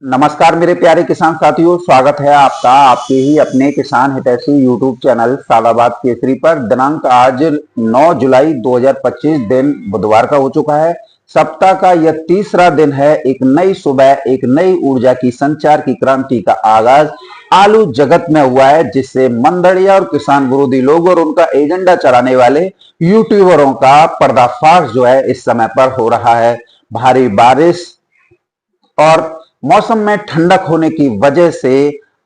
नमस्कार मेरे प्यारे किसान साथियों, स्वागत है आपका आपके ही अपने किसान हितैषी यूट्यूब चैनल सादाबाद केसरी पर। दिनांक आज 9 जुलाई 2025 दिन बुधवार का हो चुका है। सप्ताह का यह तीसरा दिन है। एक नई सुबह, एक नई ऊर्जा की संचार की क्रांति का आगाज आलू जगत में हुआ है, जिससे मंदड़िया और किसान विरोधी लोग और उनका एजेंडा चलाने वाले यूट्यूबरों का पर्दाफाश जो है इस समय पर हो रहा है। भारी बारिश और मौसम में ठंडक होने की वजह से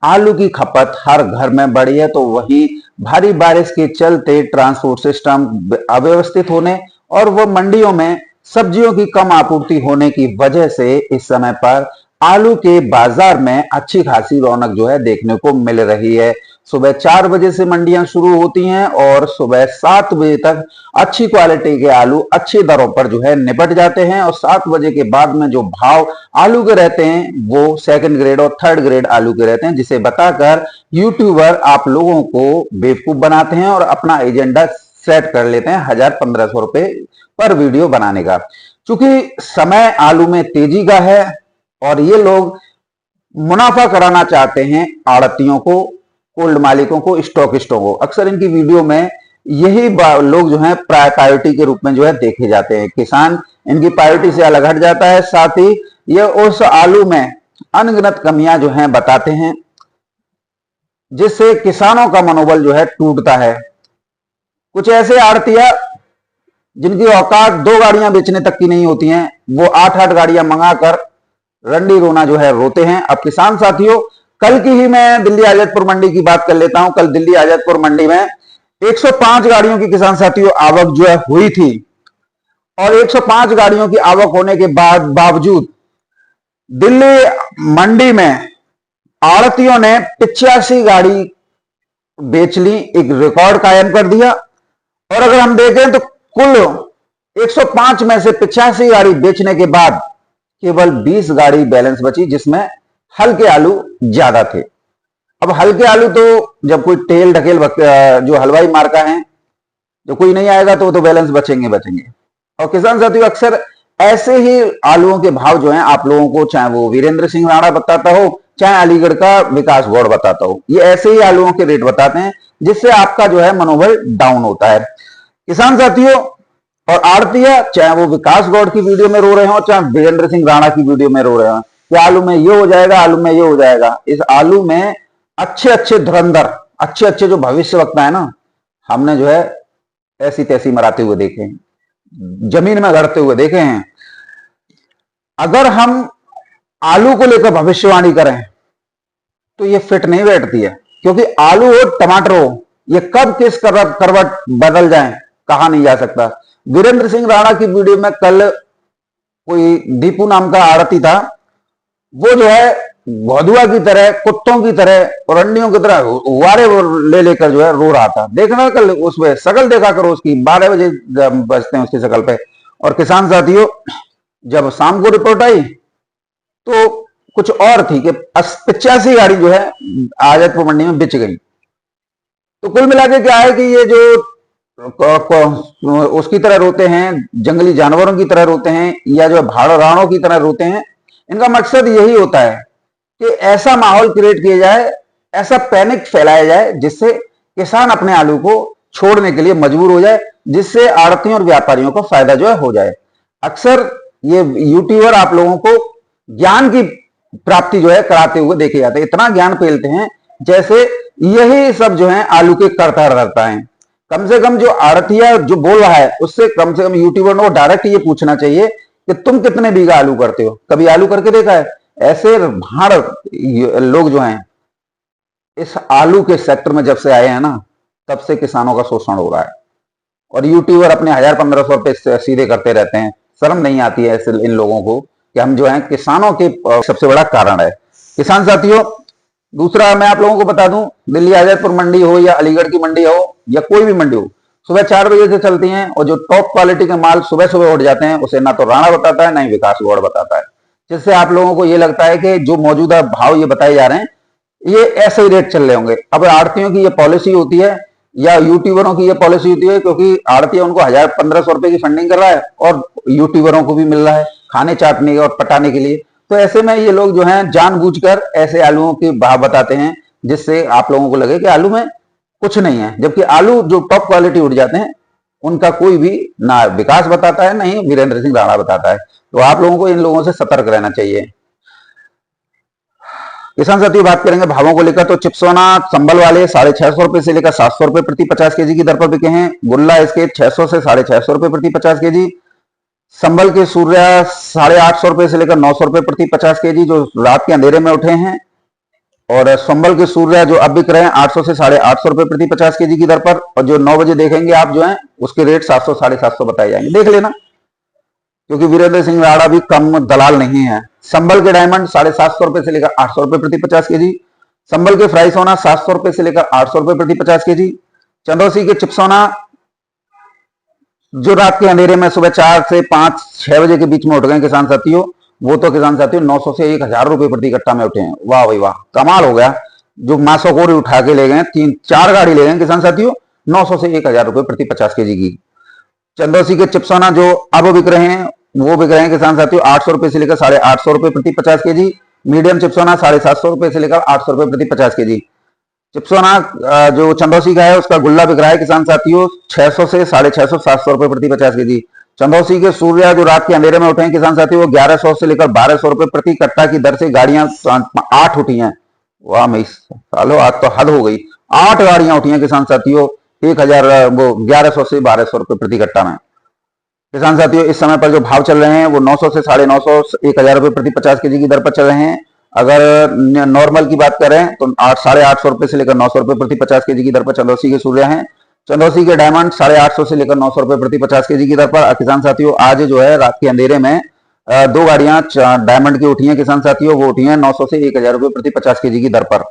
आलू की खपत हर घर में बढ़ी है, तो वही भारी बारिश के चलते ट्रांसपोर्ट सिस्टम अव्यवस्थित होने और वो मंडियों में सब्जियों की कम आपूर्ति होने की वजह से इस समय पर आलू के बाजार में अच्छी खासी रौनक जो है देखने को मिल रही है। सुबह 4 बजे से मंडियां शुरू होती हैं और सुबह 7 बजे तक अच्छी क्वालिटी के आलू अच्छी दरों पर जो है निपट जाते हैं और 7 बजे के बाद में जो भाव आलू के रहते हैं वो सेकंड ग्रेड और थर्ड ग्रेड आलू के रहते हैं, जिसे बताकर यूट्यूबर आप लोगों को बेवकूफ बनाते हैं और अपना एजेंडा सेट कर लेते हैं 1000-1500 रुपए पर वीडियो बनाने का। क्योंकि समय आलू में तेजी का है और ये लोग मुनाफा कराना चाहते हैं आड़तियों को, कोल्ड मालिकों को, स्टॉकिस्टों को। अक्सर इनकी वीडियो में यही लोग जो हैं प्रायोरिटी के रूप में जो है देखे जाते हैं। किसान इनकी प्रायोरिटी से अलग हट जाता है। साथ ही ये उस आलू में अनगिनत कमियां जो हैं बताते हैं, जिससे किसानों का मनोबल जो है टूटता है। कुछ ऐसे आड़तिया जिनकी औकात 2 गाड़ियां बेचने तक की नहीं होती हैं, वो 8-8 गाड़ियां मंगाकर रंडी रोना जो है रोते हैं। अब किसान साथियों, कल की ही मैं दिल्ली आजादपुर मंडी की बात कर लेता हूं। कल दिल्ली आजादपुर मंडी में 105 गाड़ियों की किसान साथियों आवक जो है हुई थी और 105 गाड़ियों की आवक होने के बावजूद दिल्ली मंडी में आड़तियों ने 85 गाड़ी बेच ली, एक रिकॉर्ड कायम कर दिया। और अगर हम देखें तो कुल 105 में से 85 गाड़ी बेचने के बाद केवल 20 गाड़ी बैलेंस बची, जिसमें हल्के आलू ज्यादा थे। अब हल्के आलू तो जब कोई टेल ढकेल जो हलवाई मार्का है, जो कोई नहीं आएगा तो वो तो बैलेंस बचेंगे। और किसान साथियों, अक्सर ऐसे ही आलूओं के भाव जो हैं आप लोगों को, चाहे वो वीरेंद्र सिंह राणा बताता हो, चाहे अलीगढ़ का विकास गौड़ बताता हो, ये ऐसे ही आलूओं के रेट बताते हैं, जिससे आपका जो है मनोबल डाउन होता है। किसान साथियों और आड़तिया, चाहे वो विकास गौड़ की वीडियो में रो रहे हो, चाहे वीरेंद्र सिंह राणा की वीडियो में रो रहे हो कि आलू में ये हो जाएगा, आलू में ये हो जाएगा। इस आलू में अच्छे अच्छे धुरंधर, अच्छे अच्छे जो भविष्य वक्ता है ना, हमने जो है ऐसी तैसी मराते हुए देखे हैं, जमीन में गड़ते हुए देखे हैं। अगर हम आलू को लेकर भविष्यवाणी करें तो ये फिट नहीं बैठती है, क्योंकि आलू हो टमाटर हो, ये कब किस करवट बदल जाए कहा नहीं जा सकता। वीरेंद्र सिंह राणा की वीडियो में कल कोई दीपू नाम का आड़ती था, वो जो है भौदुआ की तरह, कुत्तों की तरह, रंडियों की तरह वारे ले लेकर जो है रो रहा था। देखना कल उसमें शकल देखा करो उसकी, 12 बजे बजते हैं उसकी शकल पे। और किसान साथियों, जब शाम को रिपोर्ट आई तो कुछ और थी कि 85 गाड़ी जो है आजादपुर मंडी में बिच गई। तो कुल मिला के क्या है कि ये जो उसकी तरह रोते हैं, जंगली जानवरों की तरह रोते हैं, या जो भाड़ राणों की तरह रोते हैं, इनका मकसद यही होता है कि ऐसा माहौल क्रिएट किया जाए, ऐसा पैनिक फैलाया जाए, जिससे किसान अपने आलू को छोड़ने के लिए मजबूर हो जाए, जिससे आड़तियों और व्यापारियों को फायदा जो है हो जाए। अक्सर ये यूट्यूबर आप लोगों को ज्ञान की प्राप्ति जो है कराते हुए देखे जाते हैं। इतना ज्ञान फैलते हैं जैसे यही सब जो है आलू के करता रहता है। कम से कम जो आड़तिया जो बोल रहा है, उससे कम से कम यूट्यूबर को डायरेक्ट ये पूछना चाहिए कि तुम कितने बीघा आलू करते हो, कभी आलू करके देखा है? ऐसे भाड़ लोग जो हैं इस आलू के सेक्टर में जब से आए हैं ना, तब से किसानों का शोषण हो रहा है। और यूट्यूबर अपने 1000-1500 रुपए सीधे करते रहते हैं। शर्म नहीं आती है ऐसे इन लोगों को कि हम जो है किसानों के सबसे बड़ा कारण है। किसान साथियों, दूसरा मैं आप लोगों को बता दूं, दिल्ली आजादपुर मंडी हो या अलीगढ़ की मंडी हो या कोई भी मंडी हो, सुबह 4 बजे से चलती हैं और जो टॉप क्वालिटी के माल सुबह सुबह उठ जाते हैं, उसे ना तो राणा बताता है ना ही विकास गौड़ बताता है। जिससे आप लोगों को ये लगता है कि जो मौजूदा भाव ये बताए जा रहे हैं ये ऐसे ही रेट चल रहे होंगे। अब आड़तियों की ये पॉलिसी होती है या यूट्यूबरों की ये पॉलिसी होती है, क्योंकि आड़तिया उनको 1000-1500 रुपए की फंडिंग कर रहा है और यूट्यूबरों को भी मिल रहा है खाने चाटने और पटाने के लिए। तो ऐसे में ये लोग जो हैं जानबूझकर ऐसे आलूओं के भाव बताते हैं जिससे आप लोगों को लगे कि आलू में कुछ नहीं है, जबकि आलू जो टॉप क्वालिटी उठ जाते हैं उनका कोई भी ना विकास बताता है, ना ही वीरेंद्र सिंह राणा बताता है। तो आप लोगों को इन लोगों से सतर्क रहना चाहिए। किसान साथियों, बात करेंगे भावों को लेकर, तो चिप्सोना संबल वाले 650 रुपए से लेकर 700 रुपए प्रति 50 केजी की दर पर बिके हैं। गुल्ला इसके 600 से 650 रुपए प्रति 50 केजी। संबल के सूर्या 850 रुपए से लेकर 900 रुपए प्रति 50 केजी, जो रात के अंधेरे में उठे हैं। और संबल के सूर्या जो अब बिक रहे हैं 800 से 850 रुपए प्रति 50 केजी की दर पर, और जो 9 बजे देखेंगे आप जो है उसके रेट 700 750 बताए जाएंगे, देख लेना, क्योंकि वीरेंद्र सिंह राणा भी कम दलाल नहीं है। संबल के डायमंड 750 रुपए से लेकर 800 रुपए प्रति 50 केजी। संबल के फ्राई सोना 700 रुपए से लेकर 800 रुपए प्रति 50 केजी। चंदौसी के चिप्सोना जो रात के अंधेरे में सुबह 4 से 5 6 बजे के बीच में उठ गए किसान साथियों, वो तो किसान साथियों 900 से 1000 रुपए प्रति कट्टा में उठे हैं। वाह भाई वाह, कमाल हो गया। जो मासोकोरी उठा के ले गए, 3-4 गाड़ी ले गए किसान साथियों, 900 से 1000 रुपए प्रति 50 केजी की। चंदौसी के चिप्सोना जो अब बिक रहे हैं वो बिक रहे हैं किसान साथियों 800 रुपए से लेकर 850 रुपए प्रति 50 केजी। मीडियम चिप्सोना 750 रुपए से लेकर 800 रुपए प्रति 50 केजी। चिप्सोना जो चंदौसी का है उसका गुल्ला बिक रहा है किसान साथियों 600 से 650 700 रुपए प्रति 50 केजी। चंदौसी के सूर्या जो रात के अंधेरे में उठे हैं किसान साथियों, वो 1100 से लेकर 1200 रुपए प्रति कट्टा की दर से गाड़ियां 8 उठी हैं। वाह मई सालो, आज तो हद हो गई, 8 गाड़ियां उठी हैं किसान साथियों 1100 से 1200 रुपए प्रति कट्टा में। किसान साथियों, इस समय पर जो भाव चल रहे हैं वो 900 से 950 1000 रुपए प्रति 50 केजी की दर पर चल रहे हैं। अगर नॉर्मल की बात करें तो 850 रुपए से लेकर 900 रुपए प्रति 50 केजी की दर पर चंदौसी के सूर्य हैं। चंदौसी के डायमंड 850 से लेकर 900 रुपए प्रति 50 केजी की दर पर। किसान साथियों, आज जो है रात के अंधेरे में 2 गाड़ियां डायमंड की उठी हैं किसान साथियों, वो उठी हैं 900 से 1000 रुपए प्रति 50 केजी की दर पर,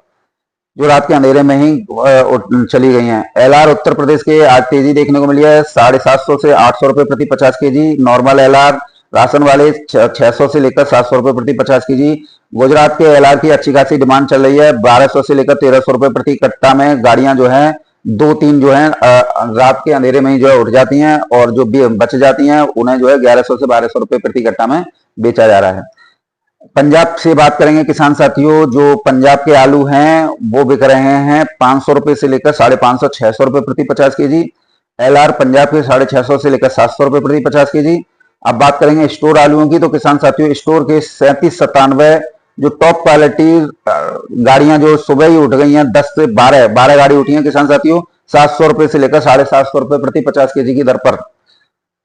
जो रात के अंधेरे में ही चली गई हैं। एलआर उत्तर प्रदेश के आज तेजी देखने को मिली है 750 से 800 रुपए प्रति 50 केजी। नॉर्मल एलआर राशन वाले 600 से लेकर 700 रुपए प्रति 50 केजी। गुजरात के एलआर की अच्छी खासी डिमांड चल रही है 1200 से लेकर 1300 रुपए प्रति कट्टा में। गाड़ियां जो है 2-3 जो है रात के अंधेरे में ही जो है उठ जाती हैं, और जो बच जाती हैं उन्हें जो है 1100 से 1200 रुपए प्रति कट्टा में बेचा जा रहा है। पंजाब से बात करेंगे किसान साथियों, जो पंजाब के आलू हैं वो बिक रहे हैं 500 रुपए से लेकर 550 600 रुपए प्रति 50 केजी। एलआर पंजाब के 650 से लेकर 700 रुपए प्रति 50 केजी। अब बात करेंगे स्टोर आलूओं की, तो किसान साथियों स्टोर के 3797 जो टॉप क्वालिटी गाड़ियां जो सुबह ही उठ गई हैं 10 से 12 गाड़ी उठी हैं किसान साथियों 700 रुपए से लेकर 750 रुपए प्रति 50 केजी की दर पर।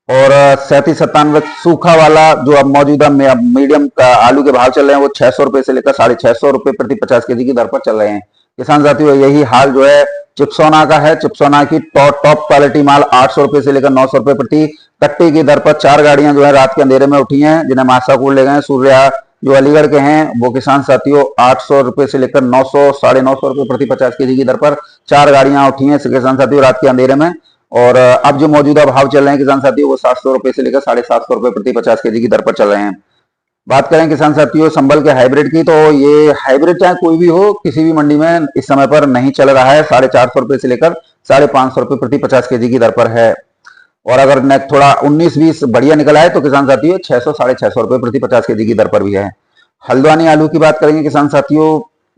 और 3797 सूखा वाला जो अब मौजूदा मीडियम का आलू के भाव चल रहे हैं वो 600 रुपए से लेकर 650 रुपए प्रति 50 केजी की दर पर चल रहे हैं किसान साथियों। यही हाल जो है चिप्सोना का है। चिप्सोना की टॉप क्वालिटी माल 800 रुपए से लेकर 900 रुपए प्रति कट्टे की दर पर 4 गाड़ियां जो है रात के अंधेरे में उठी हैं, जिन्हें मासाकोट ले गए। सूर्या जो अलीगढ़ के हैं वो किसान साथियों 800 रुपए से लेकर 900 950 रुपए प्रति 50 केजी की दर पर 4 गाड़ियां उठी हैं किसान साथियों रात के अंधेरे में। और अब जो मौजूदा भाव चल रहे हैं किसान साथियों वो 700 रुपए से लेकर 750 रुपए प्रति 50 केजी की दर पर चल रहे हैं। बात करें किसान साथियों संबल के हाइब्रिड की, तो ये हाइब्रिड चाहे कोई भी हो किसी भी मंडी में इस समय पर नहीं चल रहा है। 450 रुपए से लेकर 550 रुपए प्रति 50 केजी की दर पर है। और अगर थोड़ा 19-20 बढ़िया निकला है तो किसान साथियों 600 650 रुपए प्रति 50 केजी की दर पर भी है। हल्द्वानी आलू की बात करेंगे किसान साथियों,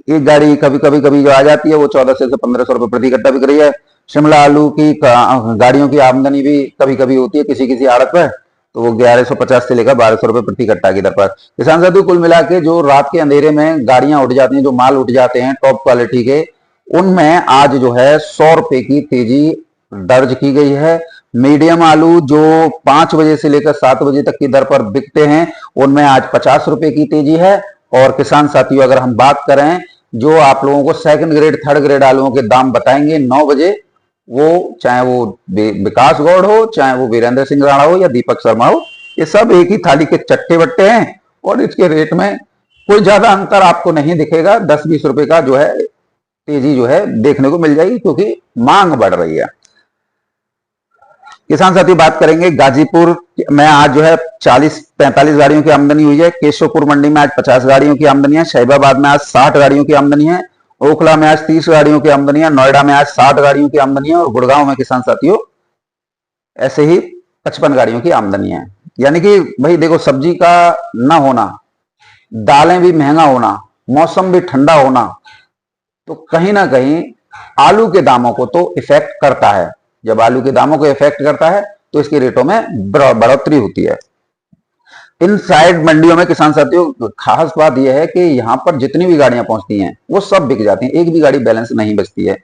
एक गाड़ी कभी जो आ जाती है वो 1400 से 1500 रुपए प्रति कट्टा बिक रही है। शिमला आलू की गाड़ियों की आमदनी भी कभी होती है किसी आड़त पर, तो वो 1150 से लेकर 1200 रुपए प्रति कट्टा की दर पर। किसान साथियों कुल मिला के जो रात के अंधेरे में गाड़ियां उठ जाती हैं, जो माल उठ जाते हैं टॉप क्वालिटी के, उनमें आज जो है 100 रुपए की तेजी दर्ज की गई है। मीडियम आलू जो 5 बजे से लेकर 7 बजे तक की दर पर बिकते हैं उनमें आज 50 रुपए की तेजी है। और किसान साथियों अगर हम बात करें जो आप लोगों को सेकंड ग्रेड थर्ड ग्रेड आलूओं के दाम बताएंगे 9 बजे, वो चाहे वो विकास गौड़ हो, चाहे वो वीरेंद्र सिंह राणा हो या दीपक शर्मा हो, ये सब एक ही थाली के चट्टे बट्टे हैं और इसके रेट में कोई ज्यादा अंतर आपको नहीं दिखेगा। 10-20 रुपए का जो है तेजी जो है देखने को मिल जाएगी क्योंकि मांग बढ़ रही है। किसान साथी बात करेंगे गाजीपुर में आज जो है 40-45 गाड़ियों की आमदनी हुई है। केशवपुर मंडी में आज 50 गाड़ियों की आमदनी है। शहीबाबाद में आज 60 गाड़ियों की आमदनी है। ओखला में आज 30 गाड़ियों की आमदनी है। नोएडा में आज 60 गाड़ियों की आमदनी है। और गुड़गांव में किसान साथियों ऐसे ही 55 गाड़ियों की आमदनी है। यानी कि भाई देखो, सब्जी का ना होना दालें भी महंगा होना, मौसम भी ठंडा होना, तो कहीं ना कहीं आलू के दामों को तो इफेक्ट करता है। जब आलू के दामों को इफेक्ट करता है तो इसके रेटों में बढ़ोतरी होती है। इन साइड मंडियों में किसान साथियों खास बात यह है कि यहाँ पर जितनी भी गाड़ियां पहुंचती हैं वो सब बिक जाती हैं, एक भी गाड़ी बैलेंस नहीं बचती है।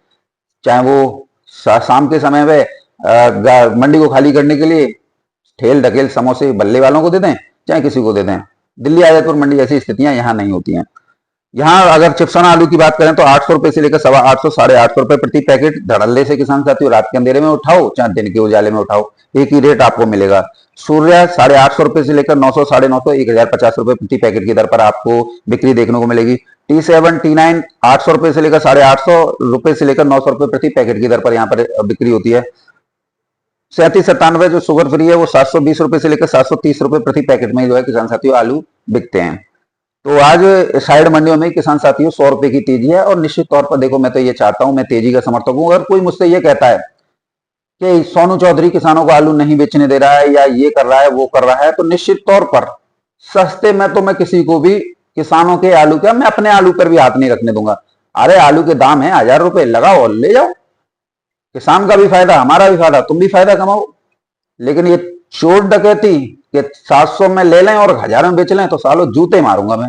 चाहे वो शाम के समय में मंडी को खाली करने के लिए ठेल ढकेल समोसे बल्ले वालों को दे दें, चाहे किसी को दे दें। दिल्ली आजमपुर मंडी जैसी स्थितियां यहाँ नहीं होती हैं। यहाँ अगर चिप्सना आलू की बात करें तो 800 रुपए से लेकर 850 850 रुपए प्रति पैकेट धड़ल्ले से किसान साथियों रात के अंधेरे में उठाओ चाहे दिन के उजाले में उठाओ, एक ही रेट आपको मिलेगा। सूर्य 850 रुपए से लेकर 900 950 1050 रुपए प्रति पैकेट की दर पर आपको बिक्री देखने को मिलेगी। T7 T9 800 रुपए से लेकर 850 रुपए से लेकर 900 रुपए प्रति पैकेट की दर पर यहाँ पर बिक्री होती है। 3797 जो शुगर फ्री है वो 720 रुपए से लेकर 730 रुपए प्रति पैकेट में जो है किसान साथियों आलू बिकते हैं। तो आज साइड मंडियों में किसान साथियों 100 रुपए की तेजी है और निश्चित तौर पर देखो, मैं तो ये चाहता हूं, मैं तेजी का समर्थक हूं। अगर कोई मुझसे ये कहता है कि सोनू चौधरी किसानों को आलू नहीं बेचने दे रहा है या ये कर रहा है वो कर रहा है, तो निश्चित तौर पर सस्ते में तो मैं किसी को भी किसानों के आलू का, मैं अपने आलू पर भी हाथ नहीं रखने दूंगा। अरे आलू के दाम है 1000 रुपए, लगाओ और ले जाओ, किसान का भी फायदा हमारा भी फायदा, तुम भी फायदा कमाओ। लेकिन ये चोर डकैती कि 700 में ले लें और 1000 में बेच लें तो सालों जूते मारूंगा मैं।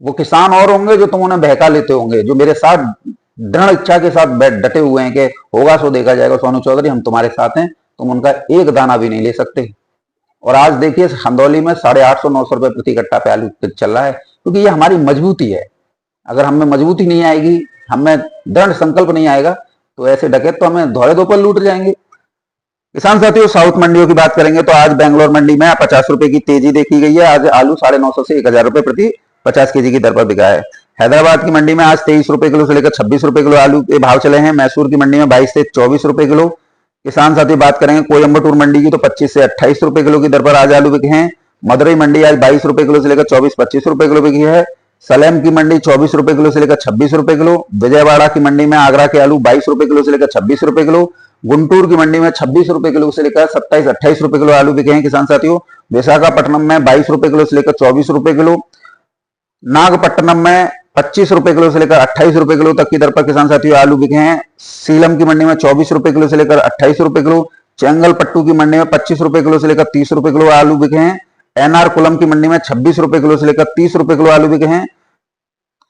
वो किसान और होंगे जो तुम उन्हें बहका लेते होंगे, जो मेरे साथ दृढ़ इच्छा के साथ डटे हुए हैं कि होगा सो देखा जाएगा, सोनू चौधरी हम तुम्हारे साथ हैं, तुम उनका एक दाना भी नहीं ले सकते। और आज देखिए खंदौली में 850 900 रुपए प्रति कट्टा पे आलू चल रहा है, क्योंकि ये हमारी मजबूती है। अगर हमें मजबूती नहीं आएगी, हमें दृढ़ संकल्प नहीं आएगा, तो ऐसे डकैत तो हमें धौरे दो पर लूट जाएंगे। किसान साथियों साउथ मंडियों की बात करेंगे तो आज बेंगलोर मंडी में 50 रुपए की तेजी देखी गई है। आज आलू 950 से 1000 रुपए प्रति 50 केजी की दर पर बिका है। हैदराबाद की मंडी में आज 23 रुपए किलो से लेकर 26 रुपए किलो आलू के भाव चले हैं। मैसूर की मंडी में 22 से 24 रुपए किलो। किसान साथियों बात करेंगे कोयम्बटूर मंडी की तो 25 से 28 रुपए किलो की दर पर आज आलू बिके हैं। मदुरई मंडी आज 22 रुपए किलो से लेकर 24-25 रुपए किलो बिकी है। सलेम की मंडी 24 रुपए किलो से लेकर 26 रुपए किलो। विजयवाड़ा की मंडी में आगरा के आलू 22 रुपए किलो से लेकर 26 रुपए किलो। गुंटूर की मंडी में 26 रुपए किलो से लेकर 27-28 रुपए किलो आलू बिके हैं किसान साथियों। विशाखापट्टनम में 22 रुपए किलो से लेकर 24 रुपए किलो। नागपट्टनम में 25 रुपए किलो से लेकर 28 रुपए किलो तक की दर पर किसान साथियों आलू बिके हैं। सीलम की मंडी में 24 रुपए किलो से लेकर 28 रुपए किलो। चेंगलपट्टू की मंडी में 25 रुपए किलो से लेकर 30 रुपए किलो आलू बिके हैं। एनआर कुलम की मंडी में 26 रुपए किलो से लेकर 30 रुपए किलो आलू बिके हैं।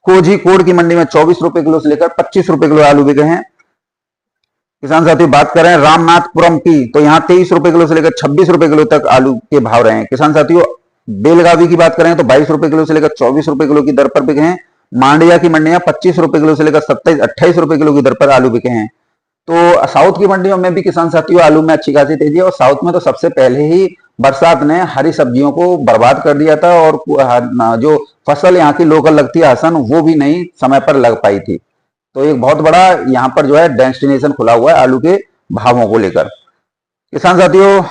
कोझीकोड की मंडी में 24 रुपए किलो से लेकर 25 रुपए किलो आलू बिके हैं। किसान साथियों बात करें रामनाथपुरम की तो यहाँ 23 रुपए किलो से लेकर 26 रुपए किलो तक आलू के भाव रहे हैं। किसान साथियों बेलगावी की बात करें तो 22 रुपए किलो से लेकर 24 रुपए किलो की दर पर बिके हैं। मांडिया की मंडियां 25 रुपए किलो से लेकर 27-28 रुपए किलो की दर पर आलू बिके हैं। तो साउथ की मंडियों में भी किसान साथियों आलू में अच्छी खासी तेजी है। और साउथ में तो सबसे पहले ही बरसात ने हरी सब्जियों को बर्बाद कर दिया था और जो फसल यहाँ की लोकल लगती है हसन, वो भी नहीं समय पर लग पाई थी। तो एक बहुत बड़ा यहाँ पर जो है डेस्टिनेशन खुला हुआ है आलू के भावों को लेकर। किसान साथियों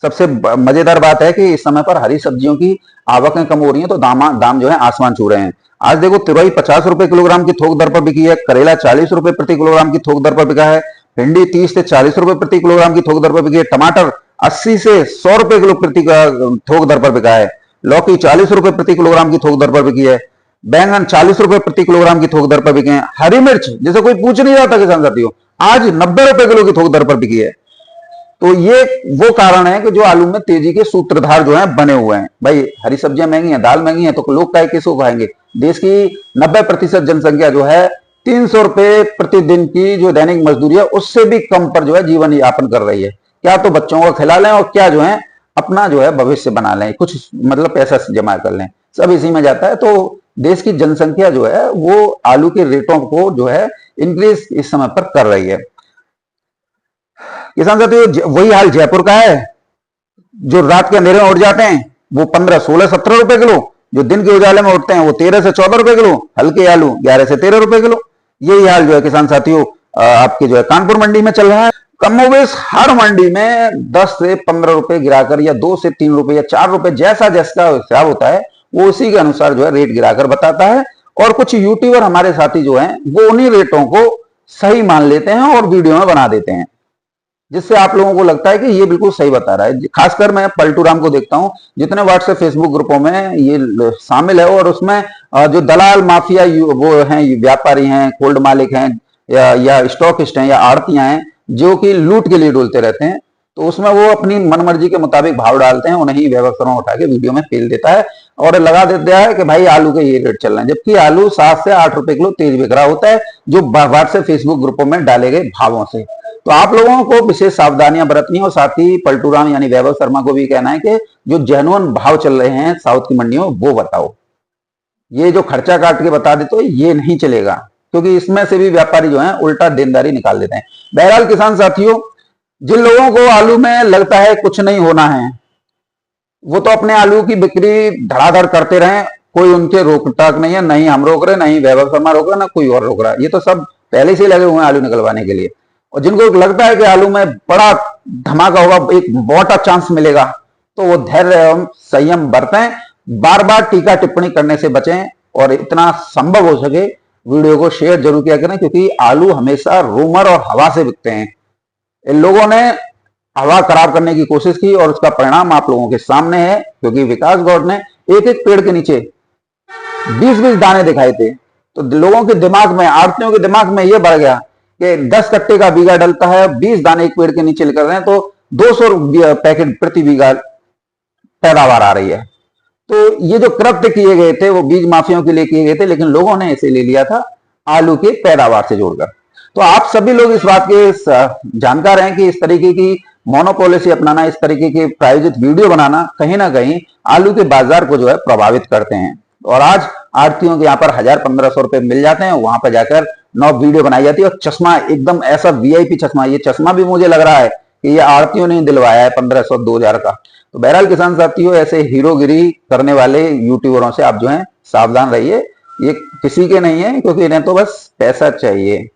सबसे मजेदार बात है कि इस समय पर हरी सब्जियों की आवकें कम हो रही हैं तो दाम जो है आसमान छू रहे हैं। आज देखो तुरई 50 रुपए किलोग्राम की थोक दर पर बिकी है। करेला 40 रुपए प्रति किलोग्राम की थोक दर पर बिका है। भिंडी 30 से 40 रुपए प्रति किलोग्राम की थोक दर पर बिकी है। टमाटर 80 से 100 रुपए किलो प्रति थोक दर पर बिका है। लौकी 40 रुपए प्रति किलोग्राम की थोक दर पर बिकी है। बैंगन 40 रुपए प्रति किलोग्राम की थोक दर पर बिके हैं। हरी मिर्च जैसे कोई पूछ नहीं रहा था किसान साथियों, आज 90 रुपए किलो की थोक दर पर बिकी है। तो ये वो कारण है कि जो आलू में तेजी के सूत्रधार जो हैं बने हुए हैं। भाई हरी सब्जियां महंगी हैं, दाल महंगी है, तो लोग काय किसको खाएंगे। देश की 90% जनसंख्या जो है 300 रुपए प्रतिदिन की जो दैनिक मजदूरी है उससे भी कम पर जो है जीवन यापन कर रही है। क्या तो बच्चों को खिला लें और क्या जो है अपना जो है भविष्य बना लें, कुछ मतलब पैसा जमा कर लें, सब इसी में जाता है। तो देश की जनसंख्या जो है वो आलू के रेटों को जो है इंक्रीज इस समय पर कर रही है। किसान साथियों वही हाल जयपुर का है। जो रात के अंधेरे में उठ जाते हैं वो 15, 16, 17 रुपए किलो, जो दिन के उजाले में उठते हैं वो 13 से 14 रुपए किलो, हल्के आलू 11 से 13 रुपए किलो। यही हाल जो है किसान साथियों आपके जो है कानपुर मंडी में चल रहा है। कमोबेश हर मंडी में 10 से 15 रुपए गिराकर या 2 से 3 रुपए या 4 रुपए जैसा जैसा हिसाब होता है वो उसी के अनुसार जो है रेट गिराकर बताता है। और कुछ यूट्यूबर हमारे साथी जो हैं वो उन्हीं रेटों को सही मान लेते हैं और वीडियो में बना देते हैं। जिससे आप लोगों को लगता है कि ये बिल्कुल सही बता रहा है। खासकर मैं पलटू राम को देखता हूँ, जितने व्हाट्सएप फेसबुक ग्रुपों में ये शामिल है, और उसमें जो दलाल माफिया वो हैं, व्यापारी हैं, कोल्ड मालिक हैं, या स्टॉकिस्ट हैं, या आड़तियां हैं, जो कि लूट के लिए डोलते रहते हैं, तो उसमें वो अपनी मनमर्जी के मुताबिक भाव डालते हैं, उन्हें वैभव शर्मा उठा के वीडियो में फेल देता है और लगा देता है कि भाई आलू के ये रेट चल रहे हैं, जबकि आलू 7 से 8 रुपए किलो तेज बिक रहा होता है, जो व्हाट्सएप फेसबुक ग्रुपों में डाले गए भावों से। तो आप लोगों को विशेष सावधानियां बरतनी, और साथ ही पलटू राम यानी वैभव शर्मा को भी कहना है कि जो जेन्युइन भाव चल रहे हैं साउथ की मंडियों वो बताओ, ये जो खर्चा काट के बता देते हो ये नहीं चलेगा, क्योंकि इसमें से भी व्यापारी जो है उल्टा देनदारी निकाल देते हैं। बहरहाल किसान साथियों, जिन लोगों को आलू में लगता है कुछ नहीं होना है, वो तो अपने आलू की बिक्री धड़ाधड़ करते रहें, कोई उनके रोक टाक नहीं है, नहीं हम रोक रहे, नहीं वैभव शर्मा रोक रहा, ना कोई और रोक रहा, ये तो सब पहले से लगे हुए हैं आलू निकलवाने के लिए। और जिनको लगता है कि आलू में बड़ा धमाका होगा, एक बहुत चांस मिलेगा, तो वो धैर्य एवं संयम बरतें, बार बार टीका टिप्पणी करने से बचें, और इतना संभव हो सके वीडियो को शेयर जरूर किया करें, क्योंकि आलू हमेशा रूमर और हवा से बिकते हैं। इन लोगों ने हवा खराब करने की कोशिश की और उसका परिणाम आप लोगों के सामने है, क्योंकि विकास गौड़ ने एक एक पेड़ के नीचे 20-20 दाने दिखाए थे, तो लोगों के दिमाग में, आड़तियों के दिमाग में यह बढ़ गया कि 10 कट्टे का बीघा डलता है, 20 दाने एक पेड़ के नीचे निकल रहे हैं, तो 200 पैकेट प्रति बीघा पैदावार आ रही है। तो ये जो कृत्य किए गए थे वो बीज माफियाओं के लिए किए गए थे, लेकिन लोगों ने इसे ले लिया था आलू के पैदावार से जोड़कर। तो आप सभी लोग इस बात के जानकार हैं कि इस तरीके की मोनोपॉलिसी अपनाना, इस तरीके के प्रायोजित वीडियो बनाना कहीं ना कहीं आलू के बाजार को जो है प्रभावित करते हैं। और आज आड़तियों के यहाँ पर 1000-1500 रुपए मिल जाते हैं, वहां पर जाकर 9 वीडियो बनाई जाती है, और चश्मा एकदम ऐसा वीआईपी चश्मा, ये चश्मा भी मुझे लग रहा है कि ये आड़तियों ने दिलवाया है 1500-2000 का। तो बहरहाल किसान साथियों, ऐसे हीरोगिरी करने वाले यूट्यूबरों से आप जो है सावधान रहिए, ये किसी के नहीं है, क्योंकि इन्हें तो बस पैसा चाहिए।